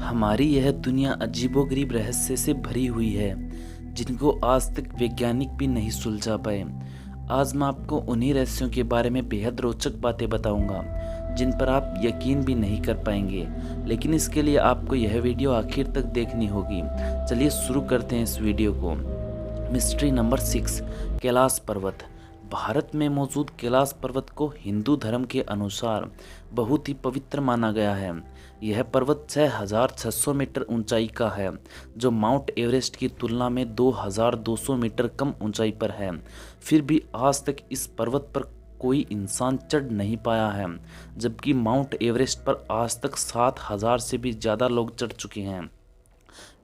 हमारी यह दुनिया अजीबोगरीब रहस्य से भरी हुई है जिनको आज तक वैज्ञानिक भी नहीं सुलझा पाए। आज मैं आपको उन्हीं रहस्यों के बारे में बेहद रोचक बातें बताऊंगा जिन पर आप यकीन भी नहीं कर पाएंगे, लेकिन इसके लिए आपको यह वीडियो आखिर तक देखनी होगी। चलिए शुरू करते हैं इस वीडियो को। मिस्ट्री नंबर 6, कैलाश पर्वत। भारत में मौजूद कैलाश पर्वत को हिंदू धर्म के अनुसार बहुत ही पवित्र माना गया है। यह पर्वत 6600 मीटर ऊंचाई का है, जो माउंट एवरेस्ट की तुलना में 2200 मीटर कम ऊंचाई पर है। फिर भी आज तक इस पर्वत पर कोई इंसान चढ़ नहीं पाया है, जबकि माउंट एवरेस्ट पर आज तक 7000 से भी ज़्यादा लोग चढ़ चुके हैं।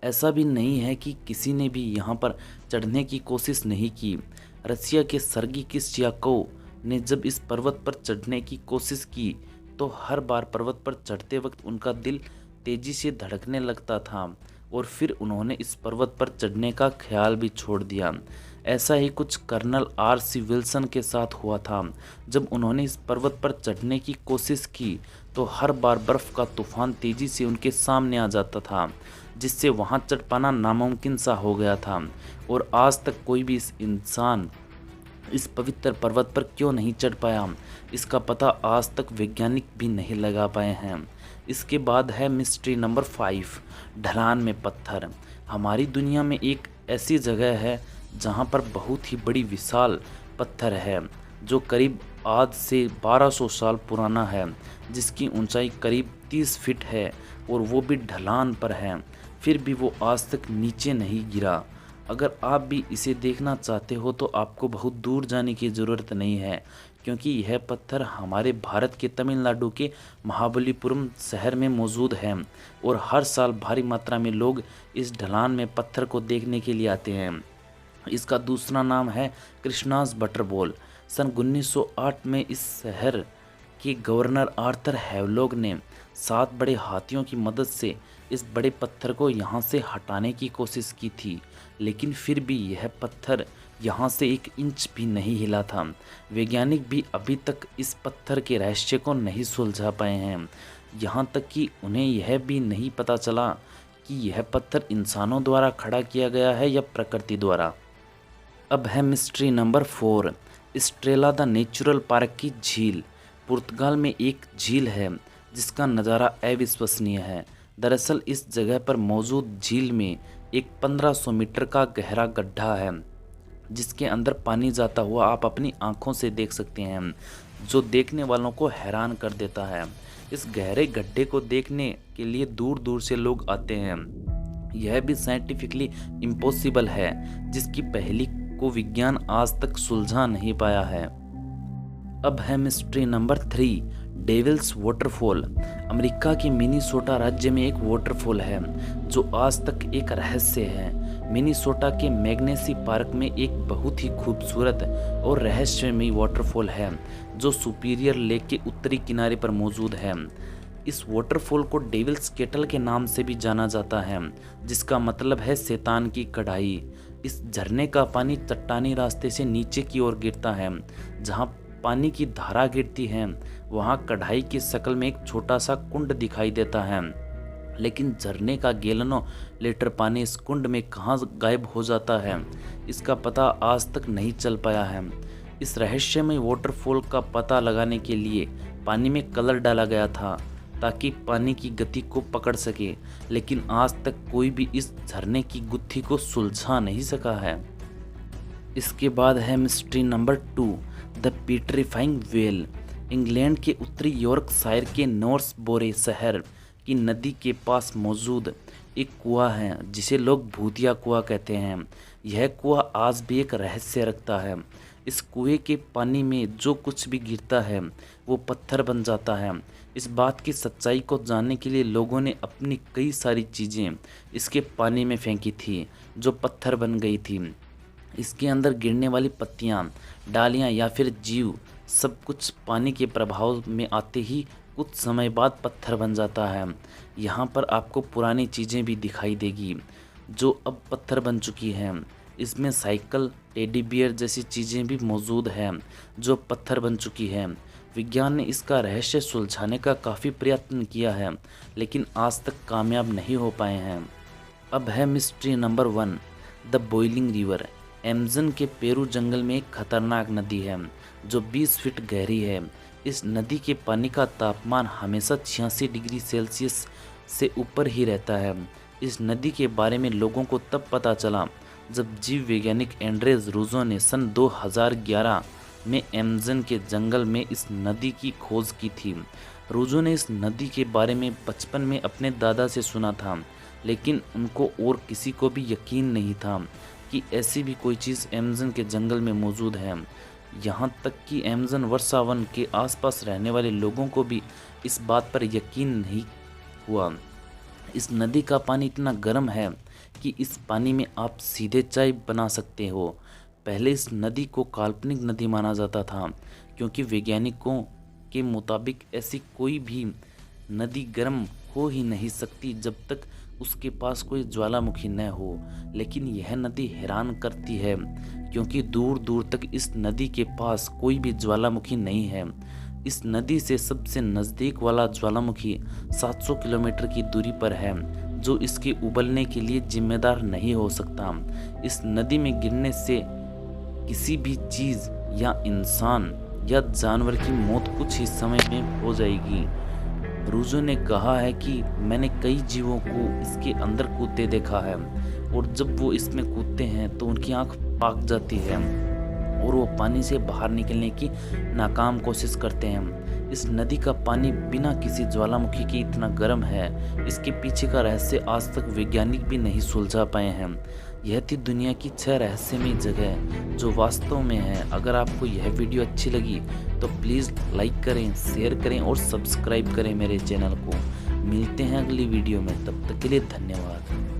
ऐसा भी नहीं है कि किसी ने भी यहाँ पर चढ़ने की कोशिश नहीं की। रसिया के सर्गी किस्याकोव ने जब इस पर्वत पर चढ़ने की कोशिश की तो हर बार पर्वत पर चढ़ते वक्त उनका दिल तेजी से धड़कने लगता था और फिर उन्होंने इस पर्वत पर चढ़ने का ख्याल भी छोड़ दिया। ऐसा ही कुछ कर्नल R.C. विल्सन के साथ हुआ था। जब उन्होंने इस पर्वत पर चढ़ने की कोशिश की तो हर बार बर्फ़ का तूफान तेज़ी से उनके सामने आ जाता था, जिससे वहां चढ़ पाना नामुमकिन सा हो गया था। और आज तक कोई भी इंसान इस पवित्र पर्वत पर क्यों नहीं चढ़ पाया, इसका पता आज तक वैज्ञानिक भी नहीं लगा पाए हैं। इसके बाद है मिस्ट्री नंबर 5, ढलान में पत्थर। हमारी दुनिया में एक ऐसी जगह है जहां पर बहुत ही बड़ी विशाल पत्थर है, जो करीब आज से 1200 साल पुराना है, जिसकी ऊंचाई करीब 30 फीट है और वो भी ढलान पर है। फिर भी वो आज तक नीचे नहीं गिरा। अगर आप भी इसे देखना चाहते हो तो आपको बहुत दूर जाने की ज़रूरत नहीं है, क्योंकि यह पत्थर हमारे भारत के तमिलनाडु के महाबलीपुरम शहर में मौजूद है और हर साल भारी मात्रा में लोग इस ढलान में पत्थर को देखने के लिए आते हैं। इसका दूसरा नाम है कृष्णास बटरबॉल। सन 1908 में इस शहर के गवर्नर आर्थर हैवलॉक ने 7 बड़े हाथियों की मदद से इस बड़े पत्थर को यहाँ से हटाने की कोशिश की थी, लेकिन फिर भी यह पत्थर यहाँ से 1 इंच भी नहीं हिला था। वैज्ञानिक भी अभी तक इस पत्थर के रहस्य को नहीं सुलझा पाए हैं। यहाँ तक कि उन्हें यह भी नहीं पता चला कि यह पत्थर इंसानों द्वारा खड़ा किया गया है या प्रकृति द्वारा। अब है mystery number 4, Estrela the natural park की झील। पुर्तगाल में एक झील है जिसका नज़ारा अविश्वसनीय है। दरअसल इस जगह पर मौजूद झील में एक 1500 मीटर का गहरा गड्ढा है, जिसके अंदर पानी जाता हुआ आप अपनी आंखों से देख सकते हैं, जो देखने वालों को हैरान कर देता है। इस गहरे गड्ढे को देखने के लिए दूर दूर से लोग आते हैं। यह भी साइंटिफिकली इम्पॉसिबल है, जिसकी पहेली को विज्ञान आज तक सुलझा नहीं पाया है। अब है mystery number 3, devil's waterfall. America के मिनीसोटा राज्य में एक वाटरफॉल है जो आज तक एक रहस्य है। मिनीसोटा के मैग्नेसी पार्क में एक बहुत ही खूबसूरत और रहस्यमयी वाटरफॉल है जो सुपीरियर लेक के उत्तरी किनारे पर मौजूद है। इस वाटरफॉल को डेविल्स केटल के नाम से भी जाना जाता है, जिसका मतलब है शैतान की कढ़ाई। इस झरने का पानी चट्टानी रास्ते से नीचे की ओर गिरता है। जहाँ पानी की धारा गिरती है वहाँ कढ़ाई की शक्ल में एक छोटा सा कुंड दिखाई देता है, लेकिन झरने का गैलनों लीटर पानी इस कुंड में कहाँ गायब हो जाता है, इसका पता आज तक नहीं चल पाया है। इस रहस्यमय वाटरफॉल का पता लगाने के लिए पानी में कलर डाला गया था ताकि पानी की गति को पकड़ सके, लेकिन आज तक कोई भी इस झरने की गुत्थी को सुलझा नहीं सका है। इसके बाद है mystery number 2, the petrifying well. England के उत्तरी यॉर्कशायर के नॉर्सबोरे शहर की नदी के पास मौजूद एक कुआं है जिसे लोग भूतिया कुआं कहते हैं। यह कुआं आज भी एक रहस्य रखता है। इस कुएं के पानी में जो कुछ भी गिरता है वो पत्थर बन जाता है। इस बात की सच्चाई को जानने के लिए लोगों ने अपनी कई सारी चीज़ें इसके पानी में फेंकी थी जो पत्थर बन गई थी। इसके अंदर गिरने वाली पत्तियाँ, डालियाँ या फिर जीव सब कुछ पानी के प्रभाव में आते ही कुछ समय बाद पत्थर बन जाता है। यहाँ पर आपको पुरानी चीज़ें भी दिखाई देगी जो अब पत्थर बन चुकी हैं। इसमें साइकिल, टेडी बियर जैसी चीज़ें भी मौजूद हैं जो पत्थर बन चुकी हैं। विज्ञान ने इसका रहस्य सुलझाने का काफ़ी प्रयत्न किया है, लेकिन आज तक कामयाब नहीं हो पाए हैं। अब है mystery number 1, the boiling river. Amazon के पेरू जंगल में एक खतरनाक नदी है जो 20 फीट गहरी है। इस नदी के पानी का तापमान हमेशा 86 डिग्री सेल्सियस से ऊपर ही रहता है। इस नदी के बारे में लोगों को तब पता चला जब जीव वैज्ञानिक एंड्रेज रूजो ने सन 2011 में अमेज़न के जंगल में इस नदी की खोज की थी। रूजो ने इस नदी के बारे में बचपन में अपने दादा से सुना था, लेकिन उनको और किसी को भी यकीन नहीं था कि ऐसी भी कोई चीज़ अमेज़न के जंगल में मौजूद है। यहाँ तक कि अमेज़न वर्षा वन के आसपास रहने वाले लोगों को भी इस बात पर यकीन नहीं हुआ। इस नदी का पानी इतना गर्म है कि इस पानी में आप सीधे चाय बना सकते हो। पहले इस नदी को काल्पनिक नदी माना जाता था, क्योंकि वैज्ञानिकों के मुताबिक ऐसी कोई भी नदी गर्म हो ही नहीं सकती जब तक उसके पास कोई ज्वालामुखी न हो। लेकिन यह नदी हैरान करती है, क्योंकि दूर दूर तक इस नदी के पास कोई भी ज्वालामुखी नहीं है। इस नदी से सबसे नज़दीक वाला ज्वालामुखी 700 किलोमीटर की दूरी पर है, जो इसके उबलने के लिए जिम्मेदार नहीं हो सकता। इस नदी में गिरने से किसी भी चीज़ या इंसान या जानवर की मौत कुछ ही समय में हो जाएगी। रूजो ने कहा है कि मैंने कई जीवों को इसके अंदर कूदते देखा है, और जब वो इसमें कूदते हैं तो उनकी आंख पाक जाती है और वो पानी से बाहर निकलने की नाकाम कोशिश करते हैं। इस नदी का पानी बिना किसी ज्वालामुखी के इतना गर्म है, इसके पीछे का रहस्य आज तक वैज्ञानिक भी नहीं सुलझा पाए हैं। यह थी दुनिया की 6 रहस्यमयी जगह जो वास्तव में है। अगर आपको यह वीडियो अच्छी लगी तो प्लीज़ लाइक करें, शेयर करें और सब्सक्राइब करें मेरे चैनल को। मिलते हैं अगली वीडियो में, तब तक के लिए धन्यवाद।